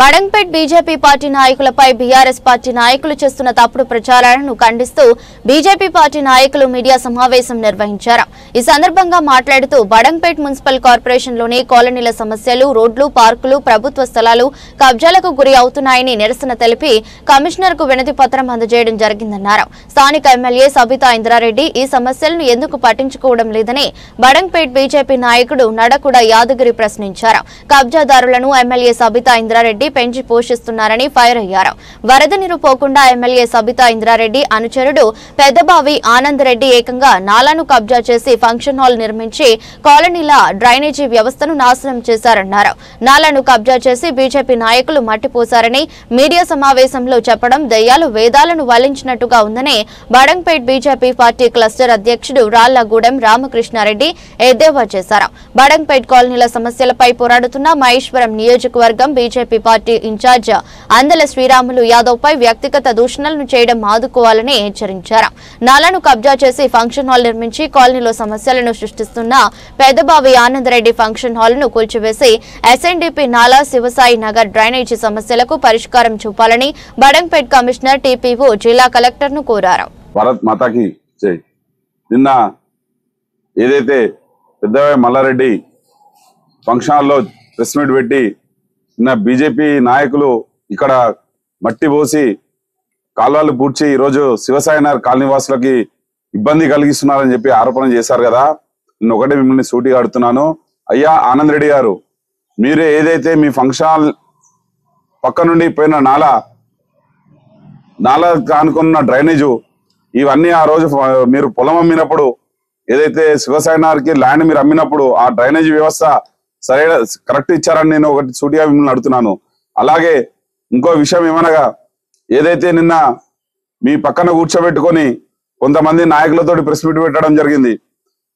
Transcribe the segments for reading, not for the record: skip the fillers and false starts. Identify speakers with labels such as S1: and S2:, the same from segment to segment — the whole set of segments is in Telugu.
S1: బడంగ్పేట్ బీజేపీ పార్టీ నాయకులపై బీఆర్ఎస్ పార్టీ నాయకులు చేస్తున్న తప్పుడు ప్రచారాలను ఖండిస్తూ బీజేపీ పార్టీ నాయకులు మీడియా సమావేశం నిర్వహించారు. ఈ సందర్భంగా మాట్లాడుతూ బడంగ్పేట్ మున్సిపల్ కార్పొరేషన్లోని కాలనీల సమస్యలు, రోడ్లు, పార్కులు, ప్రభుత్వ స్థలాలు కబ్జాలకు గురి అవుతున్నాయని నిరసన తెలిపి కమిషనర్కు వినతి పత్రం అందజేయడం జరిగిందన్నారు. స్థానిక ఎమ్మెల్యే సబితా ఇంద్రారెడ్డి ఈ సమస్యలను ఎందుకు పట్టించుకోవడం లేదని బడంగ్పేట్ బీజేపీ నాయకుడు నడకుడ యాదగిరి ప్రశ్నించారు. కబ్జాదారులను ఎమ్మెల్యే సబితా ఇంద్రారెడ్డి పెంచి పోషిస్తున్నారని ఫైర్ అయ్యారు. వరద నీరు పోకుండా ఎమ్మెల్యే సబితా ఇంద్రారెడ్డి అనుచరుడు పెద్దబావి ఆనంద్ రెడ్డి ఏకంగా నాలాను కబ్జా చేసి ఫంక్షన్ హాల్ నిర్మించి కాలనీల డ్రైనేజీ వ్యవస్థను నాశనం చేశారన్నారు. నాలాను కబ్జా చేసి బీజేపీ నాయకులు మట్టిపోశారని మీడియా సమావేశంలో చెప్పడం దయ్యాలు వేదాలను వల్లించినట్టుగా ఉందని బడంగ్పేట్ బీజేపీ పార్టీ క్లస్టర్ అధ్యక్షుడు రాళ్లగూడెం రామకృష్ణారెడ్డి ఎద్దేవా చేశారు. బడంగ్పేట్ కాలనీల సమస్యలపై పోరాడుతున్న మహేశ్వరం నియోజకవర్గం BJP party incharge Andala Sriramulu Yadav పై వ్యక్తిగత దూషణలను చేయడం ఆదుకోవాలని హెచ్చరించారు. నాలాను కబ్జా చేసి ఫంక్షన్ హాల్ నిర్మించి కాలనీలో సమస్యలను సృష్టిస్తున్న పెద్దబావి ఆనందరెడ్డి ఫంక్షన్ హాల్ ను కూల్చివేసి ఎస్ఎన్డీపీ నాలా శివసాయి నగర్ డ్రైనేజీ సమస్యలకు పరిష్కారం చూపాలని బడంగ్పేట్ కమిషనర్ టీపీఓ జిల్లా కలెక్టర్ ను కోరారు.
S2: భారత్ మాతాకి జై. నిన్న ఏదైతే పెద్దబావి మల్లారెడ్డి ఫంక్షన్ హాల్లో ప్రెస్ మీట్ పెట్టి నిన్న బీజేపీ నాయకులు ఇక్కడ మట్టి పోసి కాలువలు పూడ్చి ఈరోజు శివసాయి నగర్ కాలనీ వాసులకి ఇబ్బంది కలిగిస్తున్నారని చెప్పి ఆరోపణ చేశారు కదా. నేను ఒకటే మిమ్మల్ని సూటిగా అడుగుతున్నాను. అయ్యా ఆనంద్ రెడ్డి గారు, మీరు ఏదైతే మీ ఫంక్షన్ హాల్ పక్క నుండి పోయిన నాలా కానుకున్న డ్రైనేజు ఇవన్నీ ఆ రోజు మీరు పొలం అమ్మినప్పుడు ఏదైతే శివసాయి నగర్కి ల్యాండ్ మీరు అమ్మినప్పుడు ఆ డ్రైనేజీ వ్యవస్థ సరైన కరెక్ట్ ఇచ్చారని నేను ఒకటి సూటిగా మిమ్మల్ని అడుగుతున్నాను. అలాగే ఇంకో విషయం ఏమనగా ఏదైతే నిన్న మీ పక్కన కూర్చోబెట్టుకొని కొంతమంది నాయకులతోటి ప్రెస్ మీట్ పెట్టడం జరిగింది.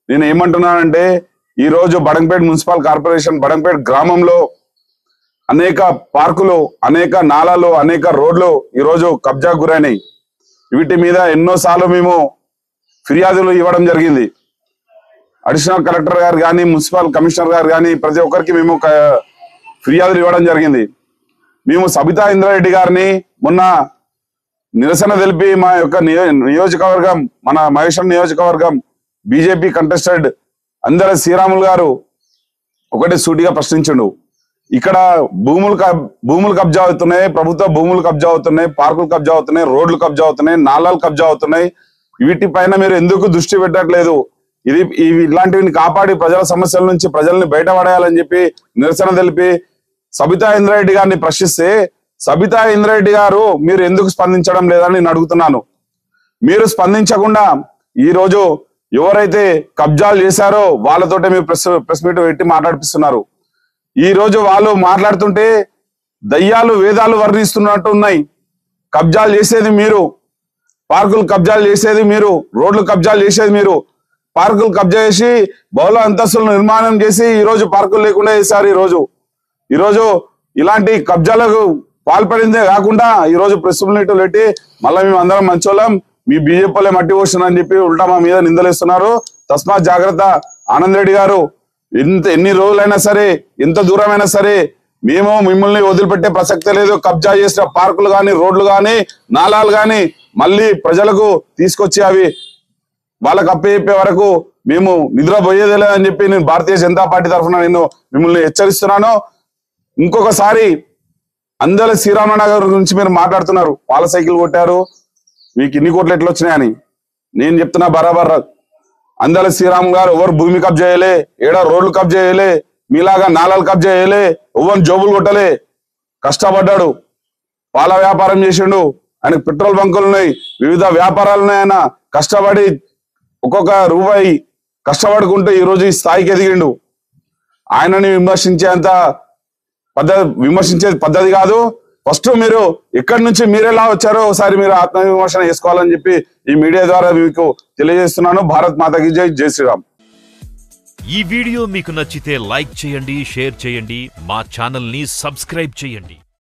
S2: నేను ఏమంటున్నానంటే ఈ రోజు బడంగ్పేట్ మున్సిపల్ కార్పొరేషన్ బడంగ్పేట్ గ్రామంలో అనేక పార్కులు, అనేక నాలాలు, అనేక రోడ్లు ఈరోజు కబ్జా గురైనాయి. వీటి మీద ఎన్నోసార్లు మేము ఫిర్యాదులు ఇవ్వడం జరిగింది. అడిషనల్ కలెక్టర్ గారు కానీ, మున్సిపల్ కమిషనర్ గారు కానీ ప్రతి ఒక్కరికి మేము ఫిర్యాదులు ఇవ్వడం జరిగింది. మేము సబితా ఇంద్రారెడ్డి గారిని మొన్న నిరసన తెలిపి మా యొక్క నియోజకవర్గం, మన మహేశ్వరం నియోజకవర్గం బీజేపీ కంటెస్టెడ్ అందల శ్రీరాములు గారు ఒకటి సూటిగా ప్రశ్నించండు. ఇక్కడ భూములు కబ్జా అవుతున్నాయి, ప్రభుత్వ భూములు కబ్జా అవుతున్నాయి, పార్కులు కబ్జా అవుతున్నాయి, రోడ్లు కబ్జా అవుతున్నాయి, నాలాలు కబ్జా అవుతున్నాయి. వీటిపైన మీరు ఎందుకు దృష్టి పెట్టట్లేదు? ఇలాంటివి కాపాడి ప్రజల సమస్యల నుంచి ప్రజల్ని బయటపడేయాలని చెప్పి నిరసన తెలిపి సబితా ఇంద్రారెడ్డి గారిని ప్రశ్నిస్తే, సబితా ఇంద్రారెడ్డి గారు మీరు ఎందుకు స్పందించడం లేదని నేను అడుగుతున్నాను. మీరు స్పందించకుండా ఈ రోజు ఎవరైతే కబ్జాలు చేశారో వాళ్ళతోటే మీరు ప్రెస్ మీట్ పెట్టి మాట్లాడిపిస్తున్నారు. ఈ రోజు వాళ్ళు మాట్లాడుతుంటే దయ్యాలు వేదాలు వర్ణిస్తున్నట్టు ఉన్నాయి. కబ్జాలు చేసేది మీరు, పార్కులు కబ్జాలు చేసేది మీరు, రోడ్లు కబ్జాలు చేసేది మీరు. పార్కులు కబ్జా చేసి బహుళ అంతస్తులు నిర్మాణం చేసి ఈ రోజు పార్కులు లేకుండా చేశారు. ఈ రోజు ఇలాంటి కబ్జాలకు పాల్పడిందే కాకుండా ఈ రోజు ప్రెస్ మీట్ పెట్టి మళ్ళీ మేము అందరం మంచోళ్ళం, మీ బీజేపీలే మట్టి పోస్తున్నారని చెప్పి ఉల్టా మా మీద నిందలేస్తున్నారు. తస్మాత్ జాగ్రత్త ఆనంద్ రెడ్డి గారు. ఎన్ని రోజులైనా సరే, ఎంత దూరమైనా సరే మేము మిమ్మల్ని వదిలిపెట్టే ప్రసక్తే లేదు. కబ్జా చేసిన పార్కులు కానీ, రోడ్లు కానీ, నాలాలు కానీ మళ్ళీ ప్రజలకు తీసుకొచ్చి అవి వాళ్ళకు అప్పచెప్పే వరకు మేము నిద్రపోయేదే లేదని చెప్పి నేను భారతీయ జనతా పార్టీ తరఫున నేను మిమ్మల్ని హెచ్చరిస్తున్నాను. ఇంకొకసారి అందల శ్రీరామనగర్ గురించి మీరు మాట్లాడుతున్నారు. వాళ్ళ సైకిల్ కొట్టారు, మీకు ఇన్ని కోట్లు ఎట్లా వచ్చినాయని. నేను చెప్తున్నా బరాబర్, అందల శ్రీరామ్ గారు ఎవరు భూమి కబ్జా చేయలే, ఏడా రోడ్లు కబ్జా చేయలే, మీలాగా నాలాలు కబ్జా చేయలే, ఎవరు జోబులు కొట్టలే. కష్టపడ్డాడు, పాల వ్యాపారం చేసిండు, ఆయనకు పెట్రోల్ బంకులు ఉన్నాయి, వివిధ వ్యాపారాలు ఉన్నాయి. ఆయన కష్టపడి ఒక్కొక్క రూపాయి కష్టపడుకుంటూ ఈ రోజు ఈ స్థాయికి ఎదిగిండు. ఆయనని విమర్శించేది పద్ధతి కాదు. ఫస్ట్ మీరు ఎక్కడి నుంచి మీరెలా వచ్చారో ఒకసారి మీరు ఆత్మవిమర్శన చేసుకోవాలని చెప్పి ఈ మీడియా ద్వారా మీకు తెలియజేస్తున్నాను. భారత్ మాతాకి జై. జై శ్రీరామ్.
S3: ఈ వీడియో మీకు నచ్చితే లైక్ చేయండి, షేర్ చేయండి, మా ఛానల్ ని సబ్స్క్రైబ్ చేయండి.